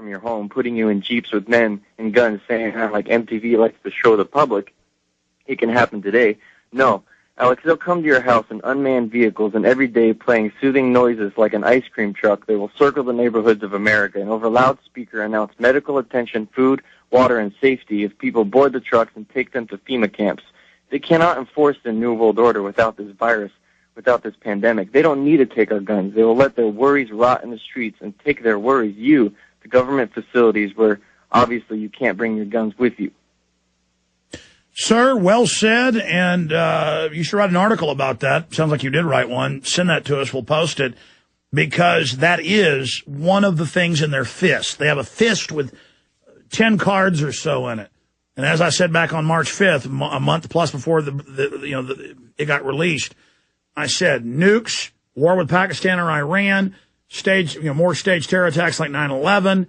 from your home, putting you in jeeps with men and guns, saying like MTV likes to show the public it can happen today. No, Alex, they'll come to your house in unmanned vehicles and every day playing soothing noises like an ice cream truck. They will circle the neighborhoods of America and over loudspeaker announce medical attention, food, water, and safety if people board the trucks and take them to FEMA camps. They cannot enforce the New World Order without this virus, without this pandemic. They don't need to take our guns. They will let their worries rot in the streets and take their worries, you, to government facilities where obviously you can't bring your guns with you. Sir, well said, and you should write an article about that. Sounds like you did write one. Send that to us. We'll post it, because that is one of the things in their fist. They have a fist with 10 cards or so in it. And as I said back on March 5th, a month plus before it got released, I said nukes, war with Pakistan or Iran, more staged terror attacks like 9/11,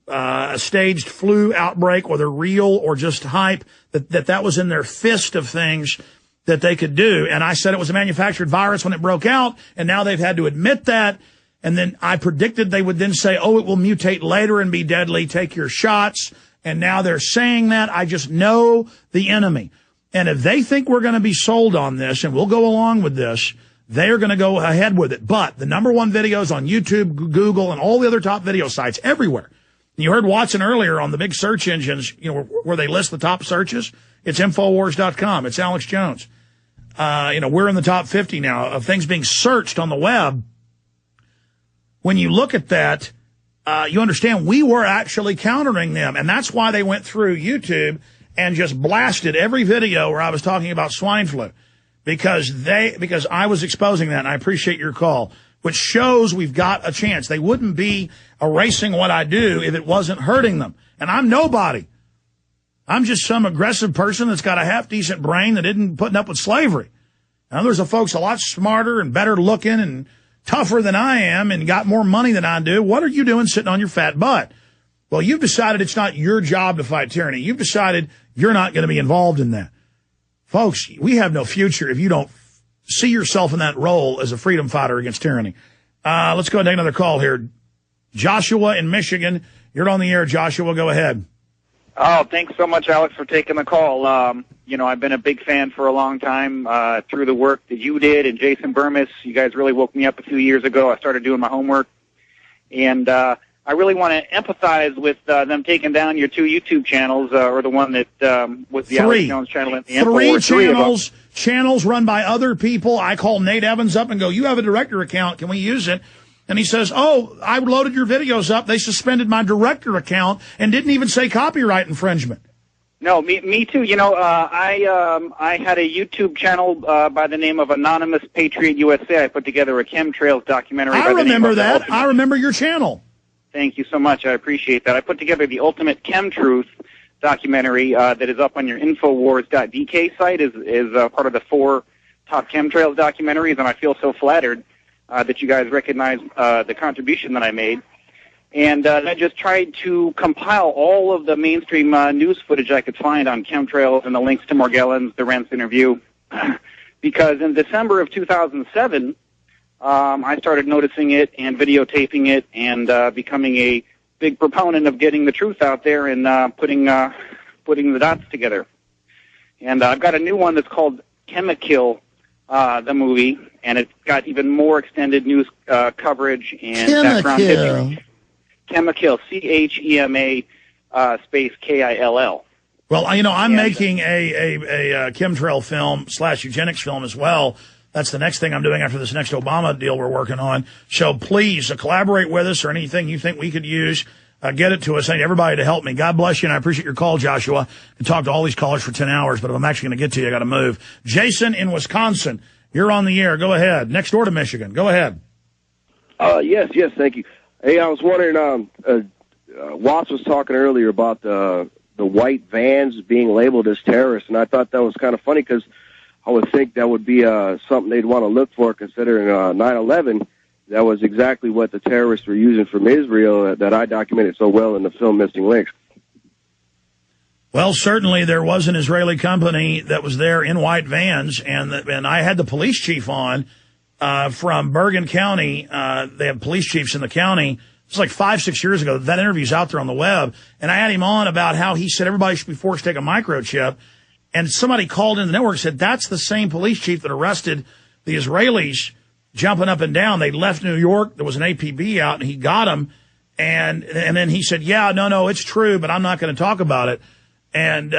a staged flu outbreak, whether real or just hype, that was in their fist of things that they could do. And I said it was a manufactured virus when it broke out, and now they've had to admit that. And then I predicted they would then say, oh, it will mutate later and be deadly, take your shots. And now they're saying that. I just know the enemy. And if they think we're going to be sold on this and we'll go along with this, they are going to go ahead with it. But the number one videos on YouTube, Google, and all the other top video sites everywhere. You heard Watson earlier on the big search engines, where they list the top searches. It's Infowars.com. It's Alex Jones. We're in the top 50 now of things being searched on the web. When you look at that, you understand we were actually countering them. And that's why they went through YouTube and just blasted every video where I was talking about swine flu. Because I was exposing that, and I appreciate your call, which shows we've got a chance. They wouldn't be erasing what I do if it wasn't hurting them. And I'm nobody. I'm just some aggressive person that's got a half-decent brain that isn't putting up with slavery. Now, there's folks a lot smarter and better looking and tougher than I am and got more money than I do. What are you doing sitting on your fat butt? Well, you've decided it's not your job to fight tyranny. You've decided you're not going to be involved in that. Folks, we have no future if you don't see yourself in that role as a freedom fighter against tyranny. Let's go and take another call here. Joshua in Michigan. You're on the air, Joshua. Go ahead. Oh, thanks so much, Alex, for taking the call. I've been a big fan for a long time through the work that you did and Jason Burmis. You guys really woke me up a few years ago. I started doing my homework. And I really want to empathize with them taking down your two YouTube channels, or the one that was the Alex Jones channel and the Infowars. Three channels run by other people. I call Nate Evans up and go, you have a director account. Can we use it? And he says, oh, I loaded your videos up. They suspended my director account and didn't even say copyright infringement. No, me too. I had a YouTube channel by the name of Anonymous Patriot USA. I put together a chemtrails documentary. I remember that. I remember your channel. Thank you so much. I appreciate that. I put together the Ultimate Chemtruth documentary that is up on your Infowars.dk site is part of the 4 top chemtrails documentaries, and I feel so flattered that you guys recognize the contribution that I made. And I just tried to compile all of the mainstream news footage I could find on chemtrails and the links to Morgellons, the Rents interview, because in December of 2007, I started noticing it and videotaping it and becoming a big proponent of getting the truth out there and putting the dots together. And I've got a new one that's called Chemikill, the movie, and it's got even more extended news coverage and background history. Chemikill, C-H-E-M-A space K-I-L-L. Well, I'm making a chemtrail film / eugenics film as well. That's the next thing I'm doing after this next Obama deal we're working on. So please collaborate with us, or anything you think we could use. Get it to us. I need everybody to help me. God bless you, and I appreciate your call, Joshua. I can talk to all these callers for 10 hours, but if I'm actually going to get to you, I got to move. Jason in Wisconsin, you're on the air. Go ahead. Next door to Michigan. Go ahead. Yes, thank you. Hey, I was wondering, Watts was talking earlier about the white vans being labeled as terrorists, and I thought that was kind of funny because I would think that would be something they'd want to look for, considering 9/11. That was exactly what the terrorists were using from Israel that I documented so well in the film Missing Links. Well, certainly there was an Israeli company that was there in white vans, and I had the police chief on from Bergen County. They have police chiefs in the county It's like 5-6 years ago. That interview's out there on the web. And I had him on about how he said everybody should be forced to take a microchip. And somebody called in the network and said, that's the same police chief that arrested the Israelis jumping up and down. They left New York. There was an APB out, and he got them. And then he said, yeah, no, it's true, but I'm not going to talk about it. And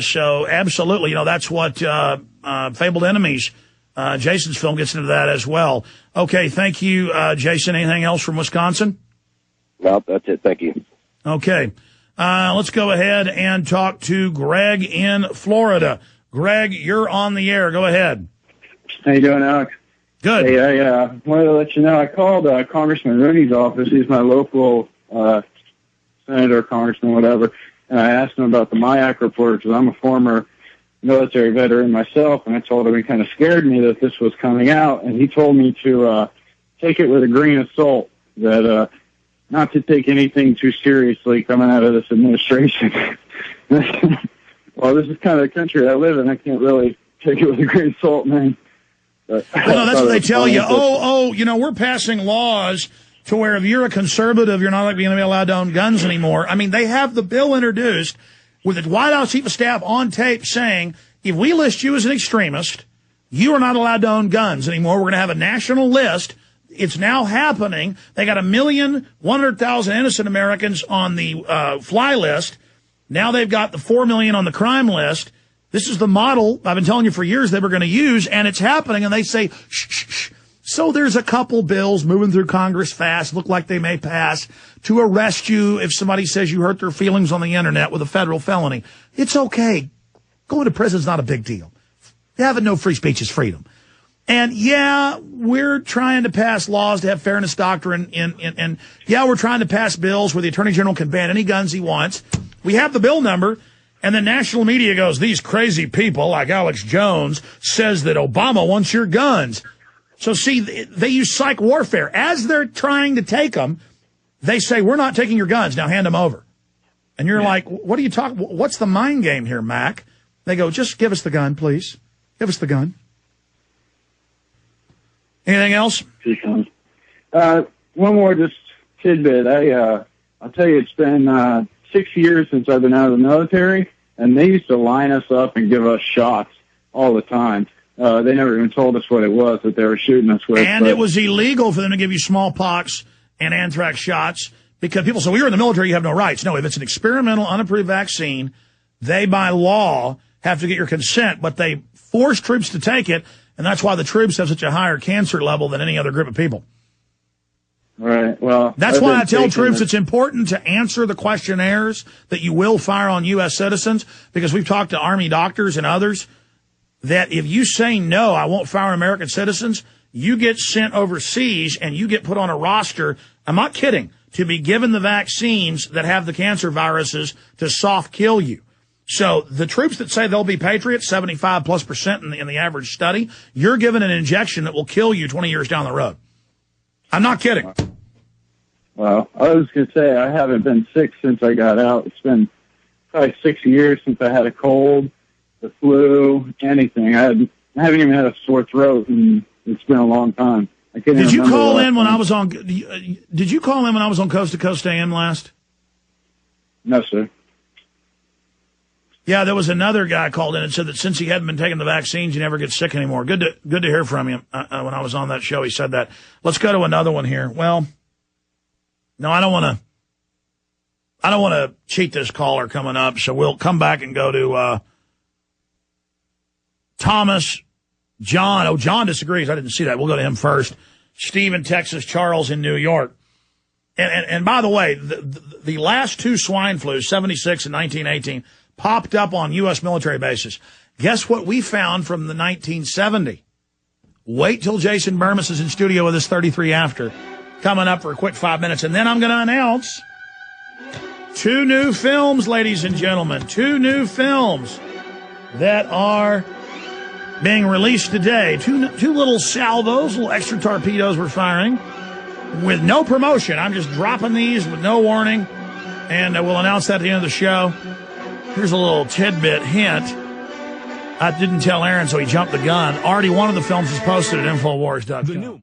so absolutely, that's what Fabled Enemies, Jason's film, gets into that as well. Okay, thank you, Jason. Anything else from Wisconsin? No, that's it. Thank you. Okay. Let's go ahead and talk to Greg in Florida. Greg, you're on the air. Go ahead. How you doing, Alex? Good. Hey, I wanted to let you know I called Congressman Rooney's office. He's my local senator, congressman, whatever, and I asked him about the MIAC report because I'm a former military veteran myself, and I told him it kind of scared me that this was coming out, and he told me to take it with a grain of salt, that not to take anything too seriously coming out of this administration. Well, this is kind of the country I live in. I can't really take it with a grain of salt, man. Well, no, that's what they tell you. We're passing laws to where if you're a conservative, you're not going to be allowed to own guns anymore. I mean, they have the bill introduced with the White House Chief of Staff on tape saying, if we list you as an extremist, you are not allowed to own guns anymore. We're going to have a national list. It's now happening. They got 1,100,000 innocent Americans on the fly list. Now they've got the 4 million on the crime list. This is the model I've been telling you for years they were going to use, and it's happening, and they say, shh, shh, shh. So there's a couple bills moving through Congress fast, look like they may pass, to arrest you if somebody says you hurt their feelings on the Internet with a federal felony. It's okay. Going to prison's not a big deal. Having no free speech is freedom. And, yeah, we're trying to pass laws to have fairness doctrine, and yeah, we're trying to pass bills where the Attorney General can ban any guns he wants. We have the bill number. And the national media goes, these crazy people like Alex Jones says that Obama wants your guns. So, see, they use psych warfare. As they're trying to take them, they say, we're not taking your guns. Now hand them over. And you're like, what are you talking? What's the mind game here, Mac? They go, just give us the gun, please. Give us the gun. Anything else? One more just tidbit. I'll tell you, it's been 6 years since I've been out of the military, and they used to line us up and give us shots all the time. They never even told us what it was that they were shooting us with. And it was illegal for them to give you smallpox and anthrax shots because people say, well, you're in the military, you have no rights. No, if it's an experimental, unapproved vaccine, they, by law, have to get your consent, but they force troops to take it, and that's why the troops have such a higher cancer level than any other group of people. Right. Well, that's why I tell troops it's important to answer the questionnaires that you will fire on U.S. citizens, because we've talked to Army doctors and others that if you say no, I won't fire American citizens, you get sent overseas and you get put on a roster. I'm not kidding, to be given the vaccines that have the cancer viruses to soft kill you. So the troops that say they'll be patriots, 75+% in the average study, you're given an injection that will kill you 20 years down the road. I'm not kidding. Well, I was going to say, I haven't been sick since I got out. It's been probably 6 years since I had a cold, the flu, anything. I haven't even had a sore throat, and it's been a long time. Did you call in when I was on? Did you call in when I was on Coast to Coast AM last? No, sir. Yeah, there was another guy called in and said that since he hadn't been taking the vaccines, he never gets sick anymore. Good to hear from him. When I was on that show, he said that. Let's go to another one here. Well, no, I don't want to cheat this caller coming up, so we'll come back and go to Thomas, John. Oh, John disagrees. I didn't see that. We'll go to him first. Steve in Texas, Charles in New York. And by the way, the last two swine flus, 76 and 1918, popped up on U.S. military bases. Guess what we found from the 1970? Wait till Jason Burmis is in studio with us 33 after. Coming up for a quick 5 minutes. And then I'm going to announce 2 new films, ladies and gentlemen. 2 new films that are being released today. Two little salvos, little extra torpedoes we're firing with no promotion. I'm just dropping these with no warning. And we'll announce that at the end of the show. Here's a little tidbit hint. I didn't tell Aaron, so he jumped the gun. Already one of the films is posted at Infowars.com.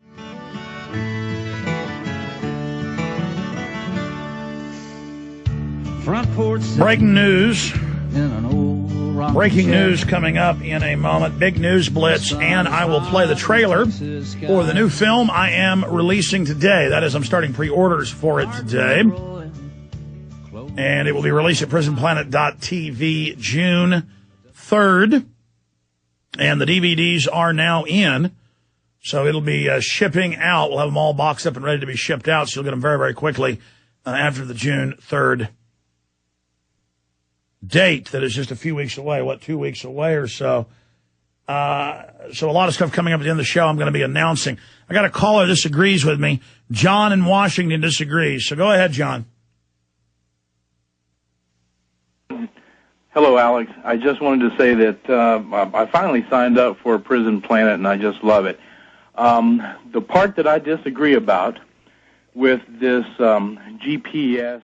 front porch. Breaking news. In an old rocking Breaking chair. news coming up in a moment. Big news blitz, and I will play the trailer for the new film I am releasing today. That is, I'm starting pre-orders for it today. And it will be released at prisonplanet.tv June 3rd. And the DVDs are now in. So it'll be shipping out. We'll have them all boxed up and ready to be shipped out. So you'll get them very, very quickly after the June 3rd date. That is just a few weeks away. 2 weeks away or so. So a lot of stuff coming up at the end of the show I'm going to be announcing. I got a caller that disagrees with me. John in Washington disagrees. So go ahead, John. Hello, Alex. I just wanted to say that I finally signed up for Prison Planet, and I just love it. The part that I disagree about with this GPS